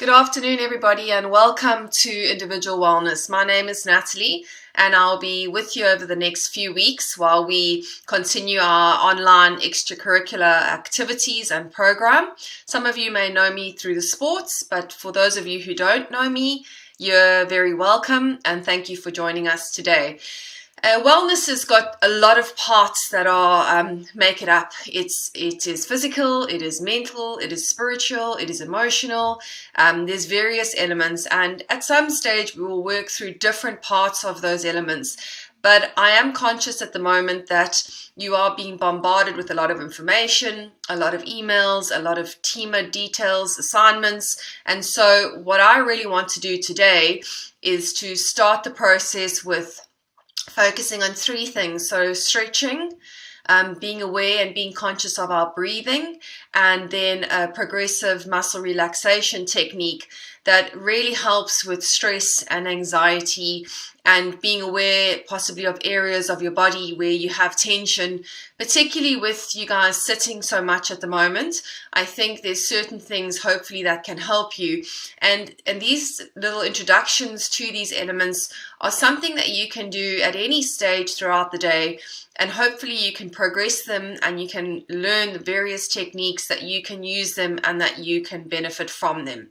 Good afternoon, everybody, and welcome to Individual Wellness. My name is Natalie, and I'll be with you over the next few weeks while we continue our online extracurricular activities and program. Some of you may know me through the sports, but for those of you who don't know me, you're very welcome, and thank you for joining us today. Wellness has got a lot of parts that make it up. It is physical, it is mental, it is spiritual, it is emotional. There's various elements, and at some stage we will work through different parts of those elements. But I am conscious at the moment that you are being bombarded with a lot of information, a lot of emails, a lot of teamer details, assignments. And so what I really want to do today is to start the process with focusing on three things. So stretching, being aware and being conscious of our breathing, and then a progressive muscle relaxation technique that really helps with stress and anxiety and being aware possibly of areas of your body where you have tension, particularly with you guys sitting so much at the moment. I think there's certain things hopefully that can help you. And these little introductions to these elements are something that you can do at any stage throughout the day. And hopefully you can progress them and you can learn the various techniques that you can use them and that you can benefit from them.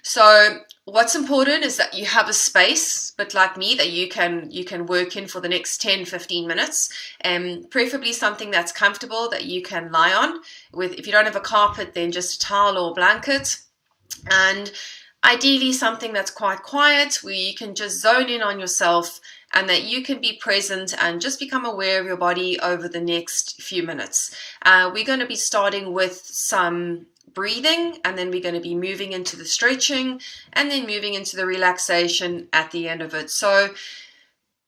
So what's important is that you have a space, but like me, that you can work in for the next 10-15 minutes, and preferably something that's comfortable that you can lie on. If you don't have a carpet, then just a towel or blanket. And ideally something that's quite quiet where you can just zone in on yourself and that you can be present and just become aware of your body over the next few minutes. We're going to be starting with some breathing, and then we're going to be moving into the stretching and then moving into the relaxation at the end of it. So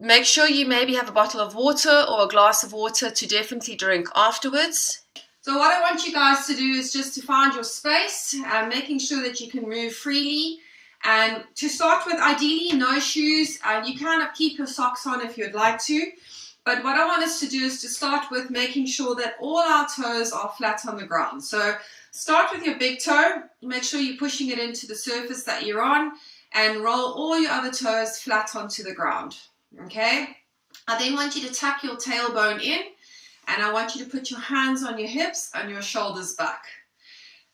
make sure you maybe have a bottle of water or a glass of water to definitely drink afterwards. So what I want you guys to do is just to find your space, making sure that you can move freely. And to start with, ideally no shoes, and you can keep your socks on if you'd like to. But what I want us to do is to start with making sure that all our toes are flat on the ground. So start with your big toe, make sure you're pushing it into the surface that you're on, and roll all your other toes flat onto the ground. Okay? I then want you to tuck your tailbone in, and I want you to put your hands on your hips and your shoulders back.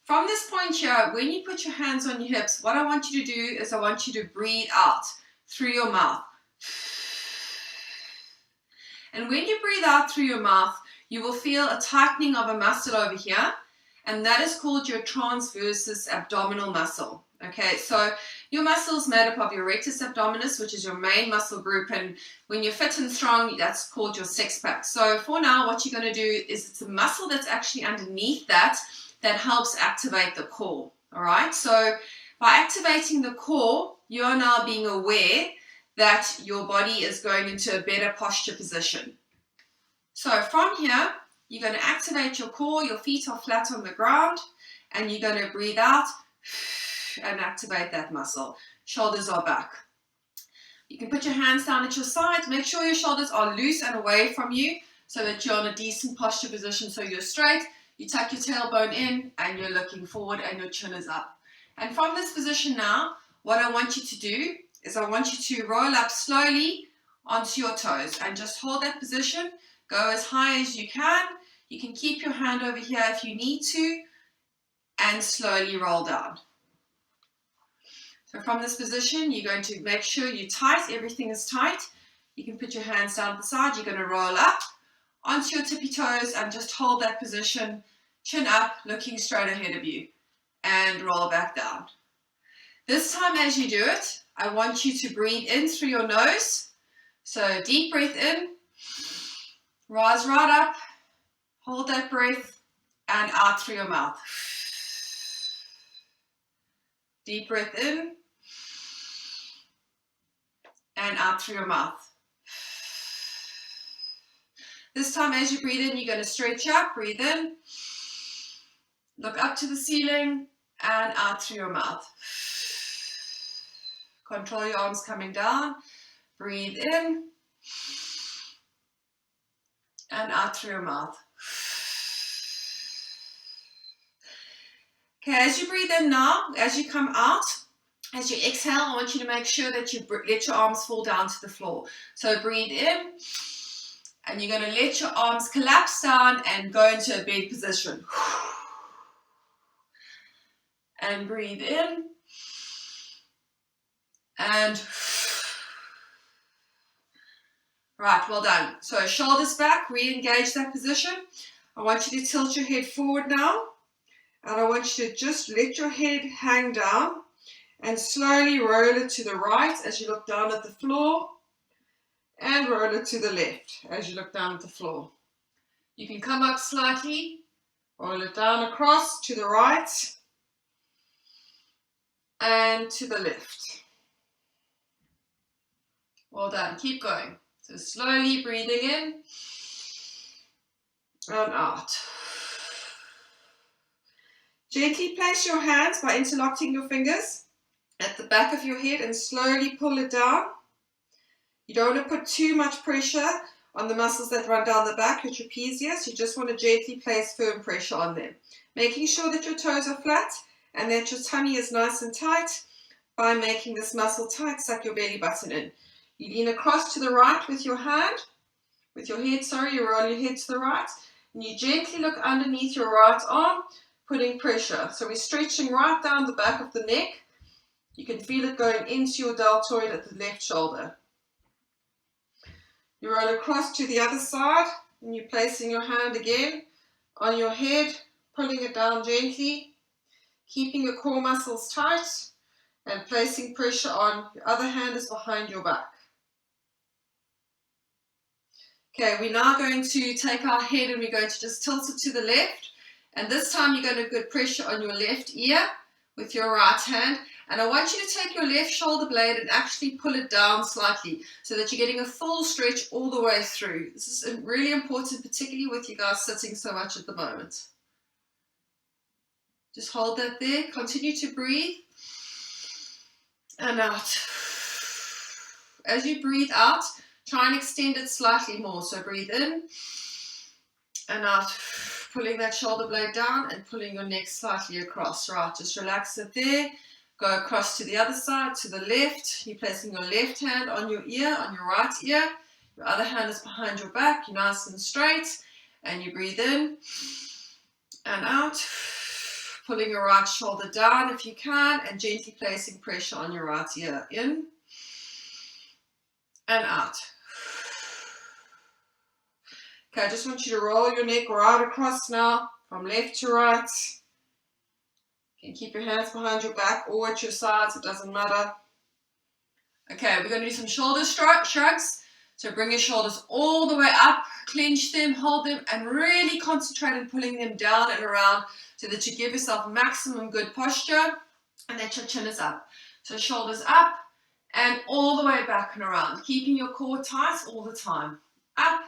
From this point here, when you put your hands on your hips, what I want you to do is I want you to breathe out through your mouth. And when you breathe out through your mouth, you will feel a tightening of a muscle over here, and that is called your transversus abdominal muscle. Okay, so your muscle is made up of your rectus abdominis, which is your main muscle group, and when you're fit and strong, that's called your six pack. So for now, what you're going to do is it's a muscle that's actually underneath that helps activate the core. All right, so by activating the core, you are now being aware that your body is going into a better posture position. So from here, you're going to activate your core, your feet are flat on the ground, and you're going to breathe out and activate that muscle. Shoulders are back. You can put your hands down at your side. Make sure your shoulders are loose and away from you so that you're in a decent posture position so you're straight. You tuck your tailbone in and you're looking forward and your chin is up. And from this position now, what I want you to do is I want you to roll up slowly onto your toes and just hold that position. Go as high as you can. You can keep your hand over here if you need to, and slowly roll down. So from this position, you're going to make sure you're tight, everything is tight. You can put your hands down at the side. You're going to roll up onto your tippy toes and just hold that position, chin up, looking straight ahead of you, and roll back down. This time as you do it, I want you to breathe in through your nose. So deep breath in, rise right up, hold that breath, and out through your mouth. Deep breath in, and out through your mouth. This time as you breathe in, you're going to stretch up, breathe in, look up to the ceiling, and out through your mouth. Control your arms coming down, breathe in, and out through your mouth. Okay, as you breathe in now, as you come out, As you exhale, I want you to make sure that you let your arms fall down to the floor. So breathe in, and you're going to let your arms collapse down and go into a bed position. And breathe in, and right, well done. So shoulders back, re-engage that position. I want you to tilt your head forward now, and I want you to just let your head hang down and slowly roll it to the right as you look down at the floor, and roll it to the left as you look down at the floor. You can come up slightly, roll it down across to the right and to the left. Well done, keep going. So slowly breathing in and out. Gently place your hands by interlocking your fingers at the back of your head and slowly pull it down. You don't want to put too much pressure on the muscles that run down the back, your trapezius. You just want to gently place firm pressure on them. Making sure that your toes are flat and that your tummy is nice and tight. By making this muscle tight, suck your belly button in. You lean across to the right with your head, you roll your head to the right, and you gently look underneath your right arm, putting pressure. So we're stretching right down the back of the neck. You can feel it going into your deltoid at the left shoulder. You roll across to the other side, and you're placing your hand again on your head, pulling it down gently, keeping your core muscles tight, and placing pressure on. Your other hand is behind your back. Okay, we're now going to take our head and we're going to just tilt it to the left. And this time you're going to get pressure on your left ear with your right hand. And I want you to take your left shoulder blade and actually pull it down slightly so that you're getting a full stretch all the way through. This is really important, particularly with you guys sitting so much at the moment. Just hold that there. Continue to breathe. And out. As you breathe out, try and extend it slightly more. So breathe in and out, pulling that shoulder blade down and pulling your neck slightly across. Right, just relax it there. Go across to the other side, to the left. You're placing your left hand on your ear, on your right ear. Your other hand is behind your back. You're nice and straight. And you breathe in and out, pulling your right shoulder down if you can, and gently placing pressure on your right ear. In and out. Okay, I just want you to roll your neck right across now, from left to right. You can keep your hands behind your back or at your sides, it doesn't matter. Okay, we're going to do some shoulder shrugs. So bring your shoulders all the way up, clench them, hold them, and really concentrate on pulling them down and around so that you give yourself maximum good posture and that your chin is up. So shoulders up and all the way back and around, keeping your core tight all the time. Up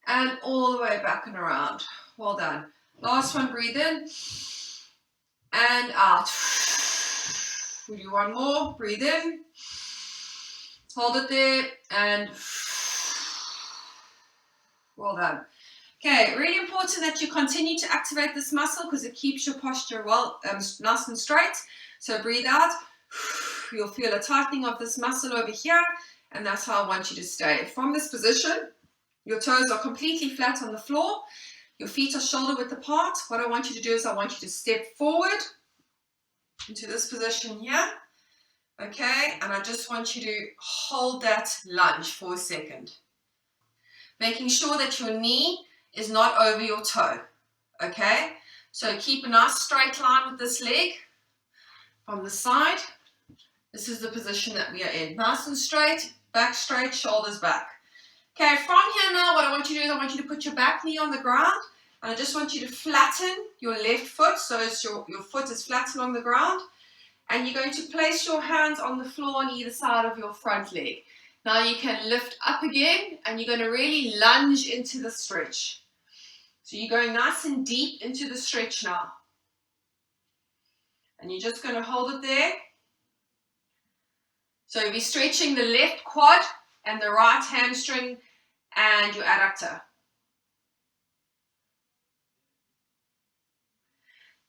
and all the way back and around. Well done. Last one, breathe in and out. We do one more, breathe in, hold it there, and well done. Okay, really important that you continue to activate this muscle because it keeps your posture nice and straight. So breathe out. You'll feel a tightening of this muscle over here, and that's how I want you to stay. From this position, your toes are completely flat on the floor. Your feet are shoulder width apart. What I want you to do is I want you to step forward into this position here. Okay, and I just want you to hold that lunge for a second. Making sure that your knee is not over your toe. Okay, so keep a nice straight line with this leg from the side. This is the position that we are in. Nice and straight, back straight, shoulders back. Okay, from here now, what I want you to do is I want you to put your back knee on the ground, and I just want you to flatten your left foot so as your foot is flat along the ground, and you're going to place your hands on the floor on either side of your front leg. Now you can lift up again, and you're going to really lunge into the stretch. So you're going nice and deep into the stretch now. And you're just going to hold it there. So you'll be stretching the left quad and the right hamstring and your adductor.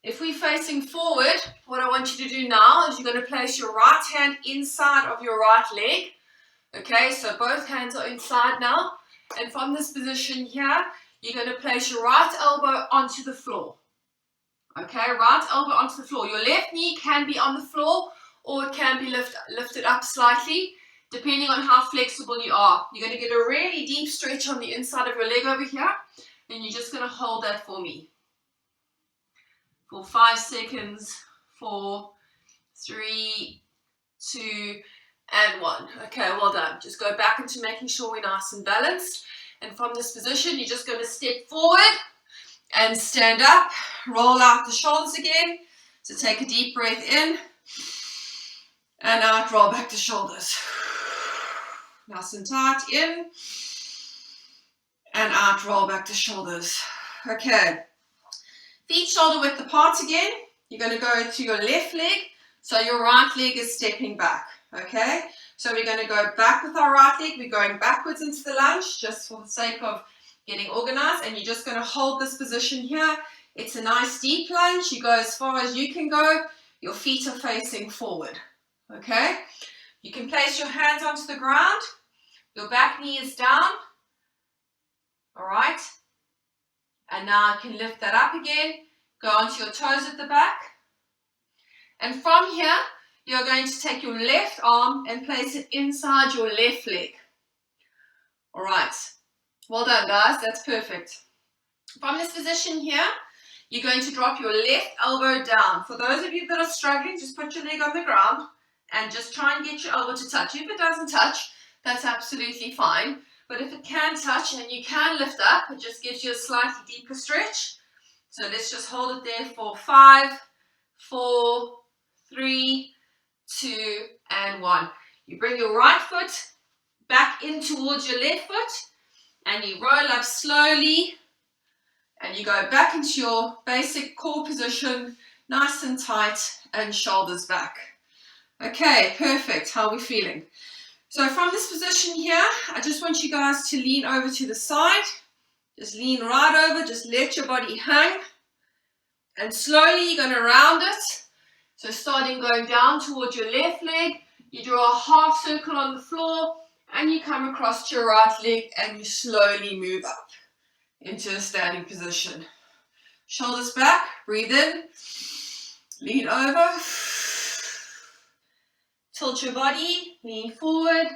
If we're facing forward, what I want you to do now is you're going to place your right hand inside of your right leg. Okay, so both hands are inside now. And from this position here, you're going to place your right elbow onto the floor. Okay, right elbow onto the floor. Your left knee can be on the floor or it can be lifted up slightly, depending on how flexible you are. You're going to get a really deep stretch on the inside of your leg over here, and you're just going to hold that for me. For 5 seconds, 4, 3, 2, and 1. Okay, well done. Just go back into making sure we're nice and balanced. And from this position, you're just going to step forward and stand up. Roll out the shoulders again. So take a deep breath in and out. Roll back the shoulders. Nice and tight. In and out. Roll back the shoulders. Okay. Feet shoulder width apart again. You're going to go to your left leg. So your right leg is stepping back. Okay. So we're going to go back with our right leg. We're going backwards into the lunge just for the sake of getting organized, and you're just going to hold this position here. It's a nice deep lunge. You go as far as you can go. Your feet are facing forward. Okay? You can place your hands onto the ground. Your back knee is down. All right? And now you can lift that up again. Go onto your toes at the back. And from here, you're going to take your left arm and place it inside your left leg. All right. Well done, guys. That's perfect. From this position here, you're going to drop your left elbow down. For those of you that are struggling, just put your leg on the ground and just try and get your elbow to touch. If it doesn't touch, that's absolutely fine. But if it can touch and you can lift up, it just gives you a slightly deeper stretch. So let's just hold it there for 5, 4, 3, 2, and 1. You bring your right foot back in towards your left foot, and you roll up slowly, and you go back into your basic core position, nice and tight, and shoulders back. Okay, perfect. How are we feeling? So from this position here, I just want you guys to lean over to the side. Just lean right over, just let your body hang, and slowly you're going to round it. So starting going down towards your left leg, you draw a half circle on the floor, and you come across to your right leg and you slowly move up into a standing position. Shoulders back, breathe in, lean over, tilt your body, lean forward,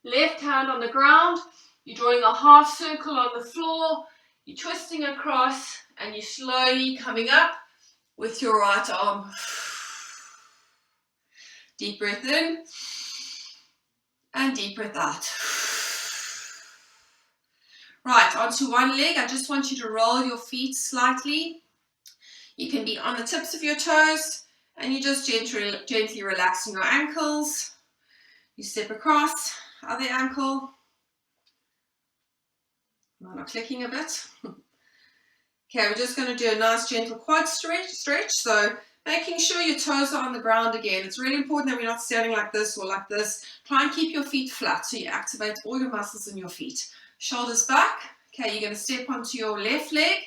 left hand on the ground, you're drawing a half circle on the floor, you're twisting across, and you're slowly coming up with your right arm. Deep breath in and deep breath out. Right, onto one leg. I just want you to roll your feet slightly. You can be on the tips of your toes, and you just gently relaxing your ankles. You step across, other ankle. I'm clicking a bit. Okay, we're just going to do a nice gentle quad stretch. So making sure your toes are on the ground again. It's really important that we're not standing like this or like this. Try and keep your feet flat so you activate all your muscles in your feet. Shoulders back. Okay, you're going to step onto your left leg,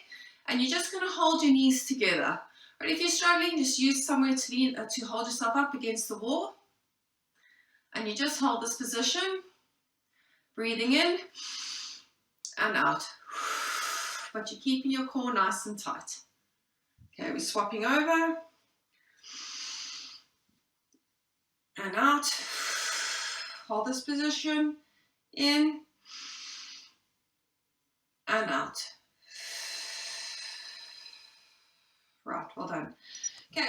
and you're just going to hold your knees together. But if you're struggling, just use somewhere to lean to hold yourself up against the wall. And you just hold this position, breathing in and out. But you're keeping your core nice and tight. Okay, we're swapping over and out. Hold this position, in and out. Right, well done. Okay,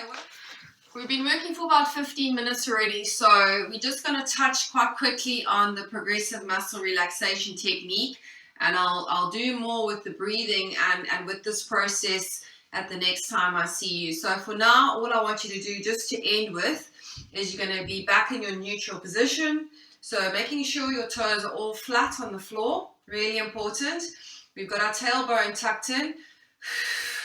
we've been working for about 15 minutes already, so we're just going to touch quite quickly on the progressive muscle relaxation technique, and I'll do more with the breathing and with this process at the next time I see you. So for now, all I want you to do, just to end with, is you're going to be back in your neutral position. So making sure your toes are all flat on the floor, really important. We've got our tailbone tucked in.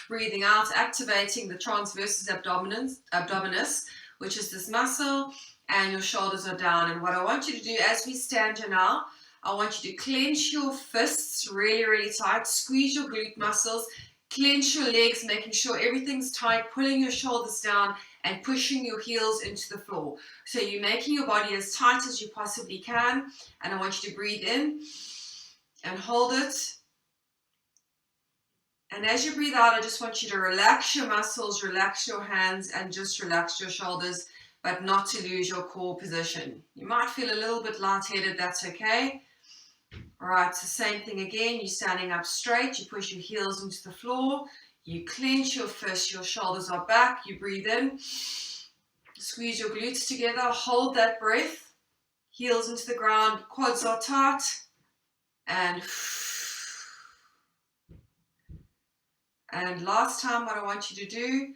Breathing out, activating the transversus abdominis, which is this muscle, and your shoulders are down. And what I want you to do as we stand here now, I want you to clench your fists really, really tight, squeeze your glute muscles, Clench your legs, making sure everything's tight, pulling your shoulders down and pushing your heels into the floor. So you're making your body as tight as you possibly can. And I want you to breathe in and hold it. And as you breathe out, I just want you to relax your muscles, relax your hands, and just relax your shoulders, but not to lose your core position. You might feel a little bit lightheaded, that's okay. All right, so same thing again. You're standing up straight, you push your heels into the floor, you clench your fists, your shoulders are back, you breathe in, squeeze your glutes together, hold that breath, heels into the ground, quads are tight, and last time what I want you to do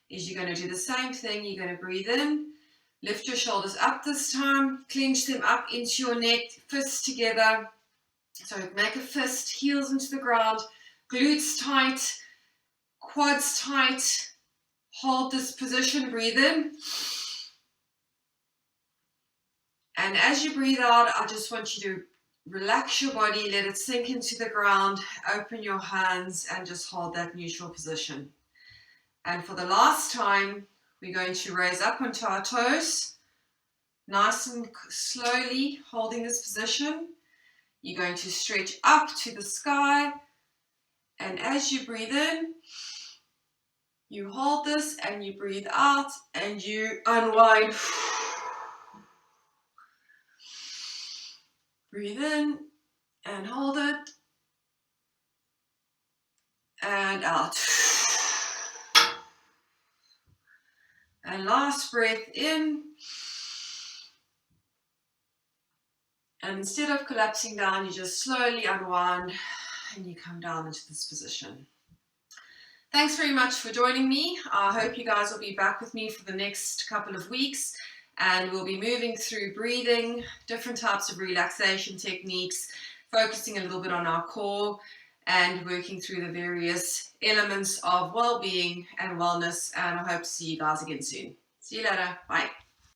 is you're going to do the same thing. You're going to breathe in, lift your shoulders up this time, clench them up into your neck, fists together. So make a fist, heels into the ground, glutes tight, quads tight. Hold this position, breathe in. And as you breathe out, I just want you to relax your body, let it sink into the ground, open your hands and just hold that neutral position. And for the last time, we're going to raise up onto our toes, nice and slowly holding this position. You're going to stretch up to the sky. And as you breathe in, you hold this and you breathe out and you unwind. Breathe in and hold it. And out. And last breath in. And instead of collapsing down, you just slowly unwind and you come down into this position. Thanks very much for joining me. I hope you guys will be back with me for the next couple of weeks, and we'll be moving through breathing, different types of relaxation techniques, focusing a little bit on our core and working through the various elements of well-being and wellness. And I hope to see you guys again soon. See you later. Bye.